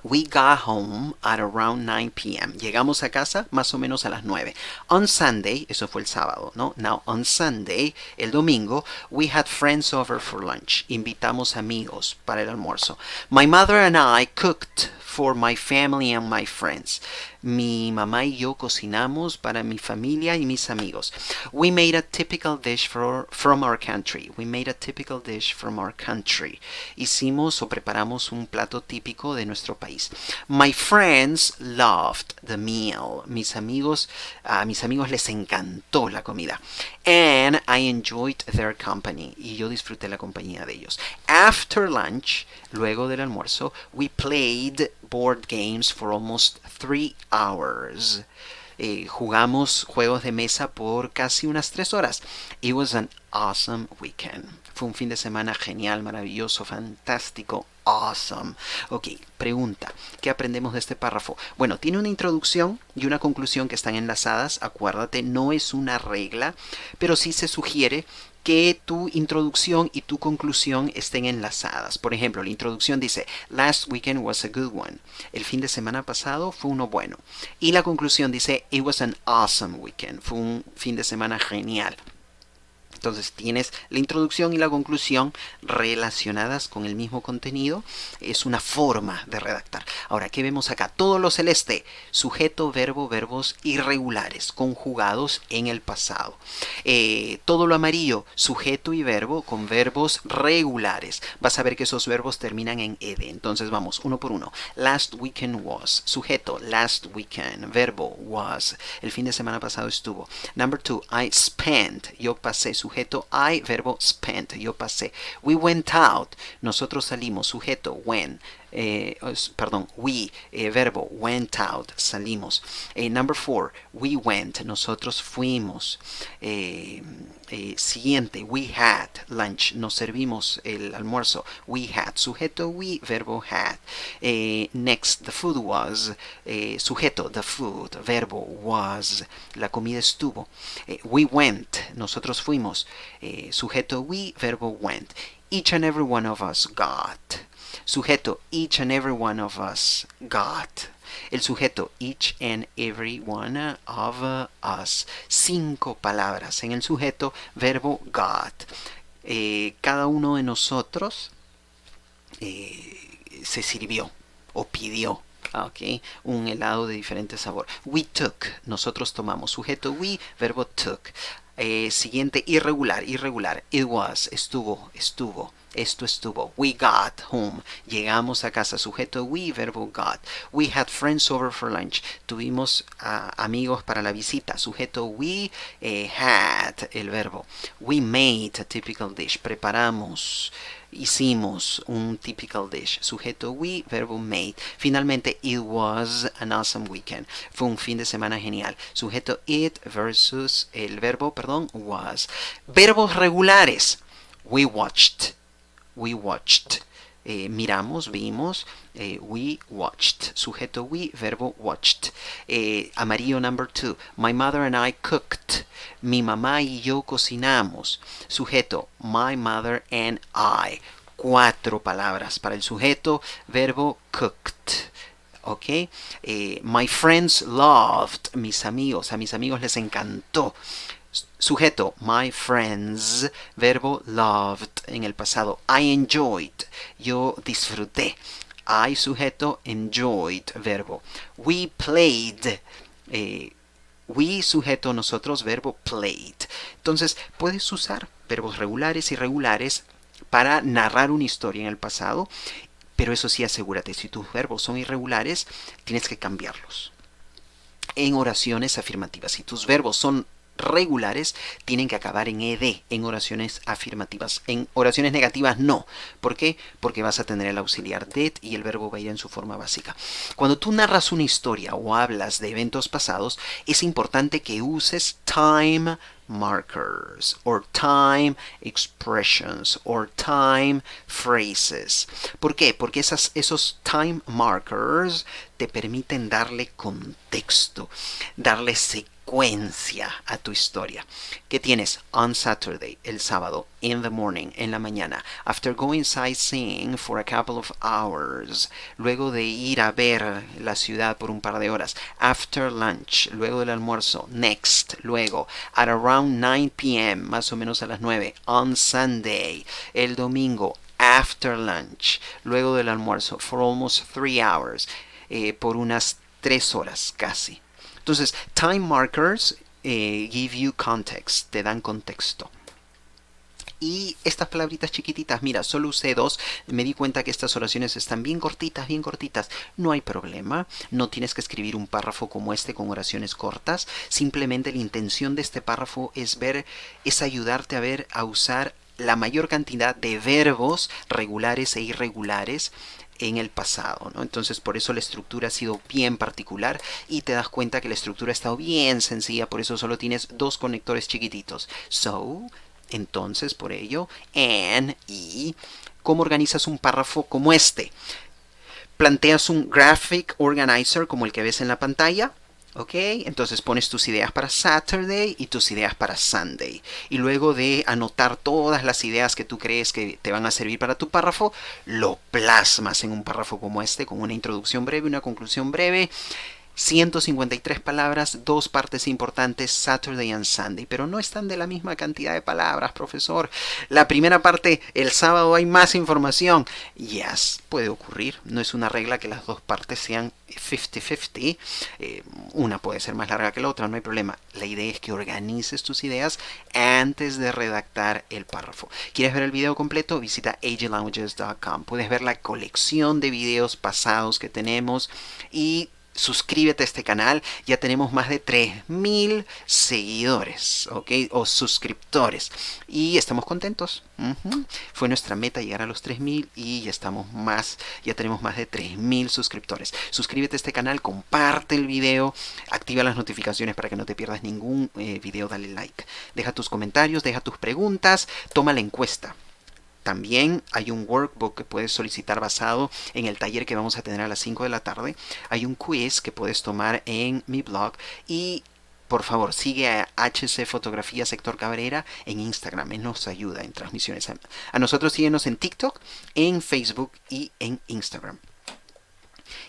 Speaker 1: We got home at around 9 p.m. Llegamos a casa más o menos a las 9. On Sunday, eso fue el sábado, ¿no? Now, on Sunday, el domingo, we had friends over for lunch. Invitamos amigos para el almuerzo. My mother and I cooked for my family and my friends. Mi mamá y yo cocinamos para mi familia y mis amigos. We made a typical dish from our country. We made a typical dish from our country. Hicimos o preparamos un plato típico de nuestro país. My friends loved the meal. A mis amigos les encantó la comida. And I enjoyed their company. Y yo disfruté la compañía de ellos. After lunch, luego del almuerzo, we played board games for almost 3 hours. Jugamos juegos de mesa por casi unas 3 horas. It was an awesome weekend. Fue un fin de semana genial, maravilloso, fantástico, awesome. Ok, pregunta, ¿qué aprendemos de este párrafo? Bueno, tiene una introducción y una conclusión que están enlazadas. Acuérdate, no es una regla, pero sí se sugiere que tu introducción y tu conclusión estén enlazadas. Por ejemplo, la introducción dice, last weekend was a good one. El fin de semana pasado fue uno bueno. Y la conclusión dice, it was an awesome weekend. Fue un fin de semana genial. Entonces tienes la introducción y la conclusión relacionadas con el mismo contenido. Es una forma de redactar. Ahora, ¿qué vemos acá? Todo lo celeste, sujeto, verbo, verbos irregulares, conjugados en el pasado. Todo lo amarillo, sujeto y verbo con verbos regulares. Vas a ver que esos verbos terminan en ed. Entonces vamos uno por uno. Last weekend was, sujeto, last weekend, verbo was, el fin de semana pasado estuvo. Number two, I spent, yo pasé, sujeto I, verbo spent, yo pasé. We went out, nosotros salimos, sujeto when, we, verbo went out, salimos. Number four, we went, nosotros fuimos. Siguiente, we had lunch, nos servimos el almuerzo. We had, sujeto we, verbo had. Next, the food was, sujeto the food, verbo was, la comida estuvo. We went, nosotros fuimos, sujeto we, verbo went. Each and every one of us got. Sujeto, each and every one of us got. El sujeto, each and every one of us. 5 palabras en el sujeto, verbo got. Cada uno de nosotros se sirvió o pidió. Okay, un helado de diferente sabor. We took, nosotros tomamos. Sujeto we, verbo took. Siguiente, irregular, irregular. It was, estuvo, estuvo. Esto estuvo. We got home. Llegamos a casa. Sujeto we, verbo got. We had friends over for lunch. Tuvimos amigos para la visita. Sujeto we, had, el verbo. We made a typical dish. Preparamos. Hicimos un typical dish. Sujeto we, verbo made. Finalmente, it was an awesome weekend. Fue un fin de semana genial. Sujeto it versus el verbo, perdón, was. Verbos regulares. We watched. We watched. Miramos, vimos. We watched. Sujeto we, verbo watched. Amarillo number 2. My mother and I cooked. Mi mamá y yo cocinamos. Sujeto, my mother and I. 4 palabras para el sujeto, verbo cooked. Ok. My friends loved. Mis amigos, a mis amigos les encantó. Sujeto, my friends, verbo loved en el pasado. I enjoyed, yo disfruté. I, sujeto, enjoyed, verbo. We played, we, sujeto, nosotros, verbo played. Entonces, puedes usar verbos regulares y irregulares para narrar una historia en el pasado, pero eso sí, asegúrate, si tus verbos son irregulares, tienes que cambiarlos. En oraciones afirmativas, si tus verbos son regulares, tienen que acabar en ed en oraciones afirmativas. En oraciones negativas no. ¿Por qué? Porque vas a tener el auxiliar did y el verbo va a ir en su forma básica. Cuando tú narras una historia o hablas de eventos pasados, es importante que uses time markers or time expressions or time phrases. ¿Por qué? Porque esos time markers te permiten darle contexto, darle secuencia a tu historia. ¿Qué tienes? On Saturday, el sábado, in the morning, en la mañana, after going sightseeing for a couple of hours, luego de ir a ver la ciudad por un par de horas, after lunch, luego del almuerzo, next, luego, at around 9 p.m., más o menos a las 9, on Sunday, el domingo, after lunch, luego del almuerzo, for almost 3 hours, por unas 3 horas casi. Entonces, time markers give you context, te dan contexto. Y estas palabritas chiquititas, mira, solo usé 2. Me di cuenta que estas oraciones están bien cortitas, bien cortitas. No hay problema. No tienes que escribir un párrafo como este con oraciones cortas. Simplemente la intención de este párrafo es ayudarte a usar la mayor cantidad de verbos regulares e irregulares en el pasado, ¿no? Entonces por eso la estructura ha sido bien particular y te das cuenta que la estructura ha estado bien sencilla, por eso solo tienes 2 conectores chiquititos. So, entonces por ello, and, y. ¿Cómo organizas un párrafo como este? Planteas un graphic organizer como el que ves en la pantalla. ¿Ok? Entonces pones tus ideas para Saturday y tus ideas para Sunday. Y luego de anotar todas las ideas que tú crees que te van a servir para tu párrafo, lo plasmas en un párrafo como este, con una introducción breve, una conclusión breve. 153 palabras, dos partes importantes, Saturday and Sunday, pero no están de la misma cantidad de palabras, profesor. La primera parte, el sábado hay más información. Yes, puede ocurrir. No es una regla que las dos partes sean 50-50. Una puede ser más larga que la otra, no hay problema. La idea es que organices tus ideas antes de redactar el párrafo. ¿Quieres ver el video completo? Visita aglanguages.com. Puedes ver la colección de videos pasados que tenemos y suscríbete a este canal. Ya tenemos más de 3000 seguidores, ¿ok? O suscriptores. Y estamos contentos. Fue nuestra meta llegar a los 3000 y ya tenemos más de 3000 suscriptores. Suscríbete a este canal, comparte el video, activa las notificaciones para que no te pierdas ningún video, dale like. Deja tus comentarios, deja tus preguntas, toma la encuesta. También hay un workbook que puedes solicitar basado en el taller que vamos a tener a las 5 de la tarde. Hay un quiz que puedes tomar en mi blog y por favor, sigue a HC Fotografía Sector Cabrera en Instagram. Él nos ayuda en transmisiones. A nosotros síguenos en TikTok, en Facebook y en Instagram.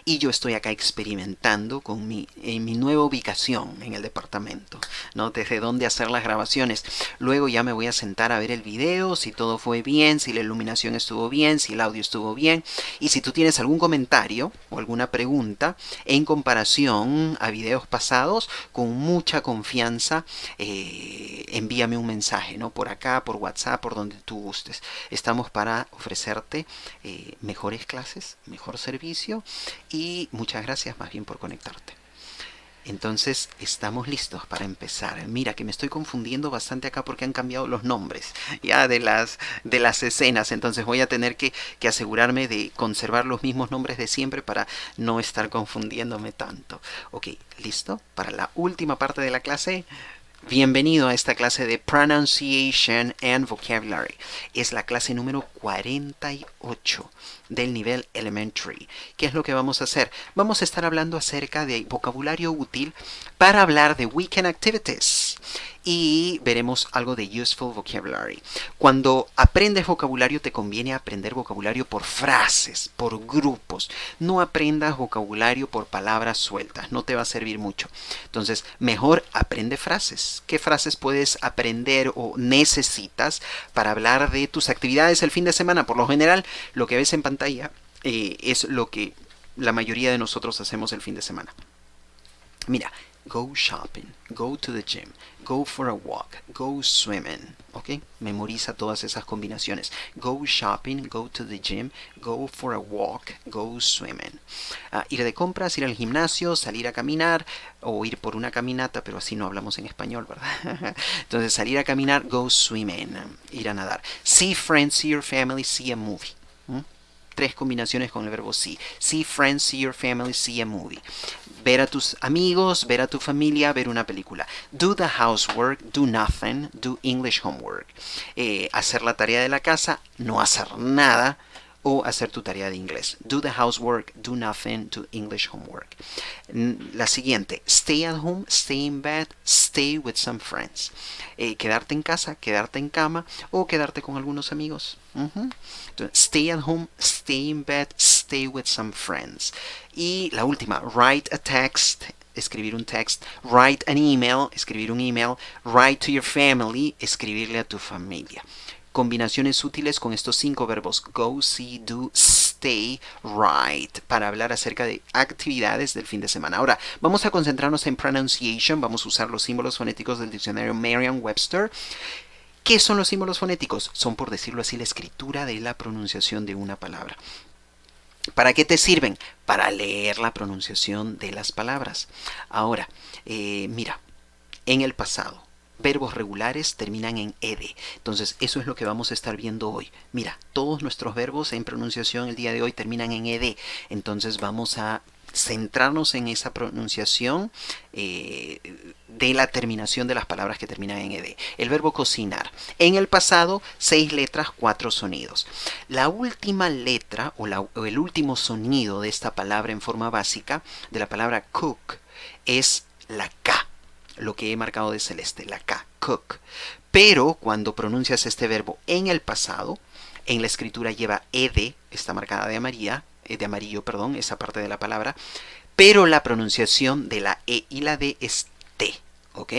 Speaker 1: Y yo estoy acá experimentando en mi nueva ubicación en el departamento, ¿no? Desde dónde hacer las grabaciones. Luego ya me voy a sentar a ver el video, si todo fue bien, si la iluminación estuvo bien, si el audio estuvo bien. Y si tú tienes algún comentario o alguna pregunta en comparación a videos pasados, con mucha confianza, envíame un mensaje, ¿no? Por acá, por WhatsApp, por donde tú gustes. Estamos para ofrecerte mejores clases, mejor servicio. Y muchas gracias más bien por conectarte. Entonces estamos listos para empezar. Mira que me estoy confundiendo bastante acá porque han cambiado los nombres ya de las escenas. Entonces voy a tener que asegurarme de conservar los mismos nombres de siempre para no estar confundiéndome tanto. Ok, listo. Para la última parte de la clase. Bienvenido a esta clase de Pronunciation and Vocabulary. Es la clase número 48 del nivel Elementary. ¿Qué es lo que vamos a hacer? Vamos a estar hablando acerca de vocabulario útil para hablar de weekend activities. Y veremos algo de useful vocabulary. Cuando aprendes vocabulario te conviene aprender vocabulario por frases, por grupos. No aprendas vocabulario por palabras sueltas, no te va a servir mucho. Entonces, mejor aprende frases. ¿Qué frases puedes aprender o necesitas para hablar de tus actividades el fin de semana? Por lo general, lo que ves en pantalla es lo que la mayoría de nosotros hacemos el fin de semana. Mira, go shopping, go to the gym, go for a walk, go swimming, ¿ok? Memoriza todas esas combinaciones. Go shopping, go to the gym, go for a walk, go swimming. Ir de compras, ir al gimnasio, salir a caminar o ir por una caminata, pero así no hablamos en español, ¿verdad? Entonces, salir a caminar, go swimming, ir a nadar. See friends, see your family, see a movie. Tres combinaciones con el verbo see. See friends, see your family, see a movie. Ver a tus amigos, ver a tu familia, ver una película. Do the housework, do nothing, do English homework. Hacer la tarea de la casa, no hacer nada, o hacer tu tarea de inglés. Do the housework, do nothing, do English homework. La siguiente, stay at home, stay in bed, stay with some friends. Quedarte en casa, quedarte en cama o quedarte con algunos amigos. Entonces, stay at home, stay in bed, stay with some friends. Y la última, write a text, escribir un text, write an email, escribir un email, write to your family, escribirle a tu familia. Combinaciones útiles con estos 5 verbos: go, see, do, stay, write, para hablar acerca de actividades del fin de semana. Ahora, vamos a concentrarnos en pronunciation. Vamos a usar los símbolos fonéticos del diccionario Merriam-Webster. ¿Qué son los símbolos fonéticos? Son, por decirlo así, la escritura de la pronunciación de una palabra. ¿Para qué te sirven? Para leer la pronunciación de las palabras. Ahora, mira, en el pasado, verbos regulares terminan en ed. Entonces, eso es lo que vamos a estar viendo hoy. Mira, todos nuestros verbos en pronunciación el día de hoy terminan en ed. Entonces, vamos a centrarnos en esa pronunciación de la terminación de las palabras que terminan en ed. El verbo cocinar. En el pasado, 6 letras, 4 sonidos. La última letra o el último sonido de esta palabra en forma básica, de la palabra cook, es la K. Lo que he marcado de celeste, la K, cook. Pero cuando pronuncias este verbo en el pasado, en la escritura lleva ed, está marcada de amarillo, esa parte de la palabra, pero la pronunciación de la E y la D es T, ¿ok?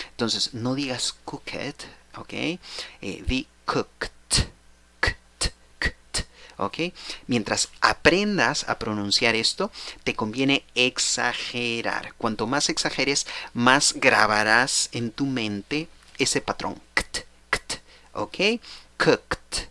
Speaker 1: Entonces, no digas cooked, ¿ok? Di cooked, ¿ok? Mientras aprendas a pronunciar esto, te conviene exagerar. Cuanto más exageres, más grabarás en tu mente ese patrón. ¿Ok? Cooked.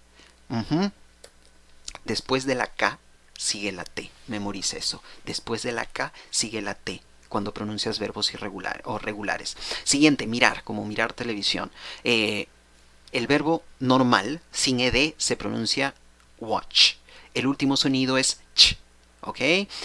Speaker 1: Después de la K sigue la T. Memoriza eso. Después de la K sigue la T cuando pronuncias verbos irregulares o regulares. Siguiente, mirar, como mirar televisión. El verbo normal, sin ed, se pronuncia watch. El último sonido es ch. ¿Ok?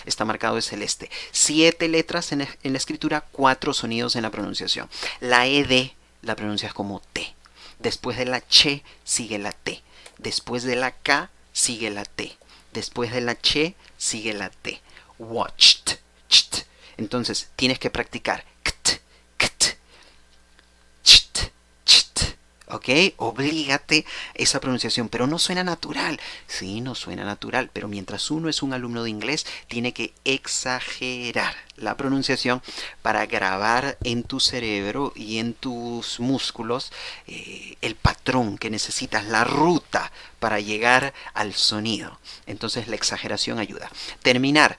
Speaker 1: Está marcado de celeste. 7 letras en la escritura, 4 sonidos en la pronunciación. La ed la pronuncias como T. Después de la ch sigue la T. Después de la K sigue la T. Después de la ch sigue la T. Watched. Cht. Entonces tienes que practicar. Kt, kt, cht, cht. ¿Ok? Oblígate esa pronunciación, pero no suena natural. Sí, no suena natural, pero mientras uno es un alumno de inglés, tiene que exagerar la pronunciación para grabar en tu cerebro y en tus músculos el patrón que necesitas, la ruta para llegar al sonido. Entonces la exageración ayuda. Terminar.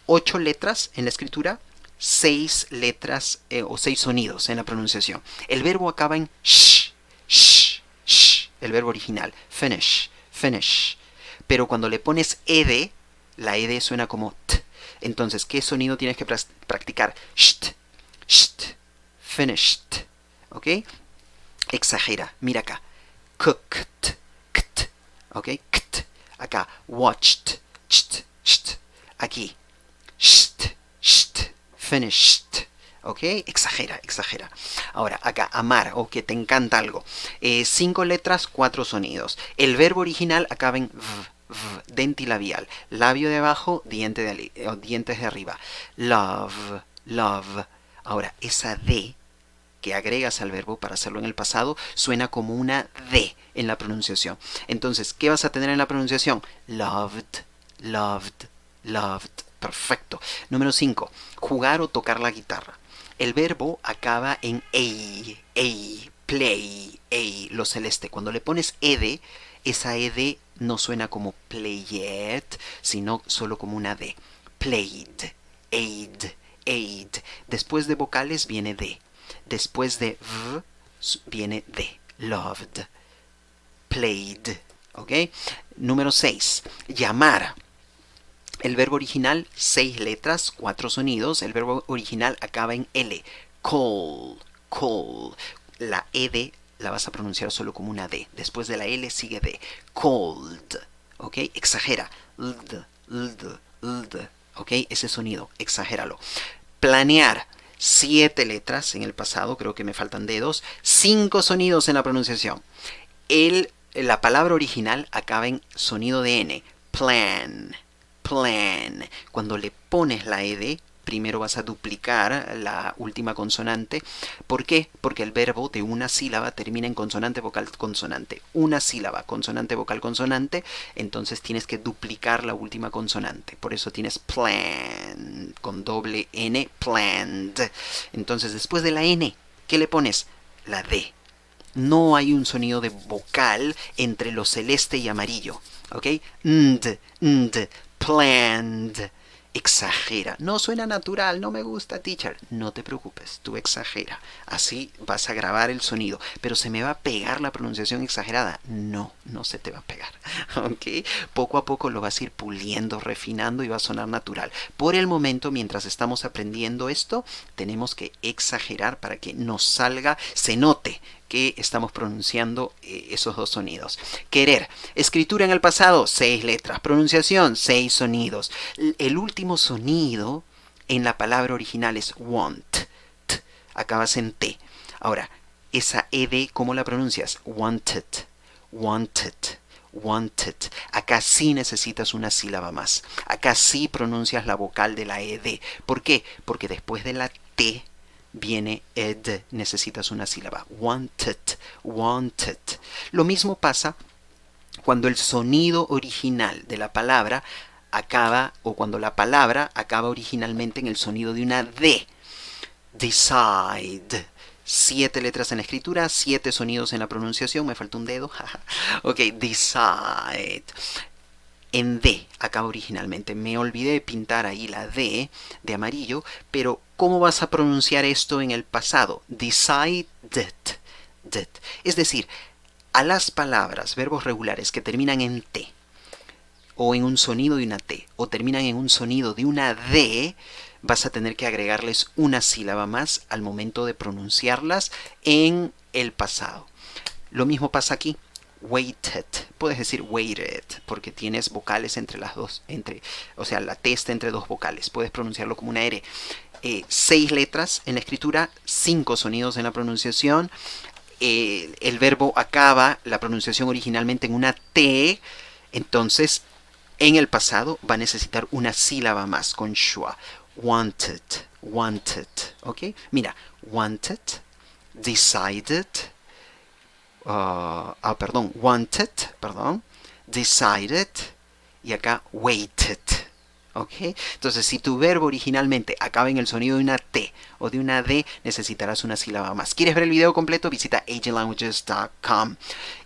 Speaker 1: 8 letras en la escritura, 6 letras o 6 sonidos en la pronunciación. El verbo acaba en sh, sh, sh, el verbo original, finish, finish. Pero cuando le pones ed, la ed suena como t. Entonces, ¿qué sonido tienes que practicar? Sht, sht, finished. ¿Ok? Exagera, mira acá. Cooked, kt. ¿Ok? Kt. Acá, watched, cht, cht. Aquí, sht, sht, finished. ¿Ok? Exagera, exagera. Ahora, acá, amar, o que te encanta algo. 5 letras, 4 sonidos. El verbo original acaba en v, dentilabial. Labio de abajo, dientes de arriba. Love, love. Ahora, esa D que agregas al verbo para hacerlo en el pasado suena como una D en la pronunciación. Entonces, ¿qué vas a tener en la pronunciación? Loved, loved, loved. Perfecto. Número 5. Jugar o tocar la guitarra. El verbo acaba en a, play, a, lo celeste. Cuando le pones ed, esa ed no suena como played, sino solo como una d. Played, aid, aid. Después de vocales viene d. Después de v viene d. Loved, played. ¿Ok? Número 6. Llamar. El verbo original, 6 letras, 4 sonidos. El verbo original acaba en L. Call, call. La ed la vas a pronunciar solo como una D. Después de la L sigue D. Called. ¿Ok? Exagera. Ld, ld, ld. ¿Ok? Ese sonido, exagéralo. Planear. 7 letras en el pasado, creo que me faltan dedos. 5 sonidos en la pronunciación. La palabra original acaba en sonido de N. Plan. Plan. Cuando le pones la ed, primero vas a duplicar la última consonante. ¿Por qué? Porque el verbo de una sílaba termina en consonante, vocal, consonante. Una sílaba, consonante, vocal, consonante. Entonces tienes que duplicar la última consonante. Por eso tienes plan, con doble N, planned. Entonces después de la N, ¿qué le pones? La D. No hay un sonido de vocal entre lo celeste y amarillo. ¿Ok? Nd, nd. Planned. Exagera. No suena natural, no me gusta, teacher. No te preocupes, tú exagera. Así vas a grabar el sonido. Pero ¿se me va a pegar la pronunciación exagerada? No, no se te va a pegar. ¿Ok? Poco a poco lo vas a ir puliendo, refinando y va a sonar natural. Por el momento, mientras estamos aprendiendo esto, tenemos que exagerar para que nos salga, se note que estamos pronunciando esos dos sonidos. Querer. Escritura en el pasado, 6 letras. Pronunciación, 6 sonidos. El último sonido en la palabra original es want. T. Acabas en T. Ahora, esa ed, ¿cómo la pronuncias? Wanted. Wanted. Wanted. Acá sí necesitas una sílaba más. Acá sí pronuncias la vocal de la ed. ¿Por qué? Porque después de la T viene ed, necesitas una sílaba. Wanted, wanted. Lo mismo pasa cuando el sonido original de la palabra acaba, o cuando la palabra acaba originalmente en el sonido de una D. Decide. 7 letras en la escritura, 7 sonidos en la pronunciación. Me falta un dedo. Ok, decide. En D acaba originalmente. Me olvidé de pintar ahí la D de amarillo, pero ¿cómo vas a pronunciar esto en el pasado? Decided. Es decir, a las palabras, verbos regulares que terminan en T, o en un sonido de una T, o terminan en un sonido de una D, vas a tener que agregarles una sílaba más al momento de pronunciarlas en el pasado. Lo mismo pasa aquí. Waited. Puedes decir waited porque tienes vocales entre las dos. O sea, la T está entre dos vocales. Puedes pronunciarlo como una R. 6 letras en la escritura, 5 sonidos en la pronunciación. El verbo acaba la pronunciación originalmente en una T. Entonces, en el pasado va a necesitar una sílaba más con schwa. Wanted, wanted. ¿Ok? Mira, wanted, decided, decided y acá waited. ¿Ok? Entonces, si tu verbo originalmente acaba en el sonido de una T o de una D, necesitarás una sílaba más. ¿Quieres ver el video completo? Visita agentlanguages.com.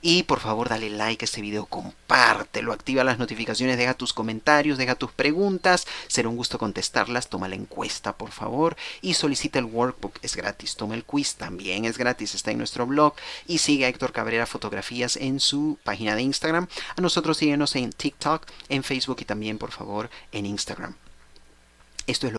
Speaker 1: Y por favor, dale like a este video, compártelo, activa las notificaciones, deja tus comentarios, deja tus preguntas. Será un gusto contestarlas. Toma la encuesta, por favor. Y solicita el workbook, es gratis. Toma el quiz, también es gratis. Está en nuestro blog. Y sigue a Héctor Cabrera Fotografías en su página de Instagram. A nosotros síguenos en TikTok, en Facebook y también, por favor, en Instagram. Esto es lo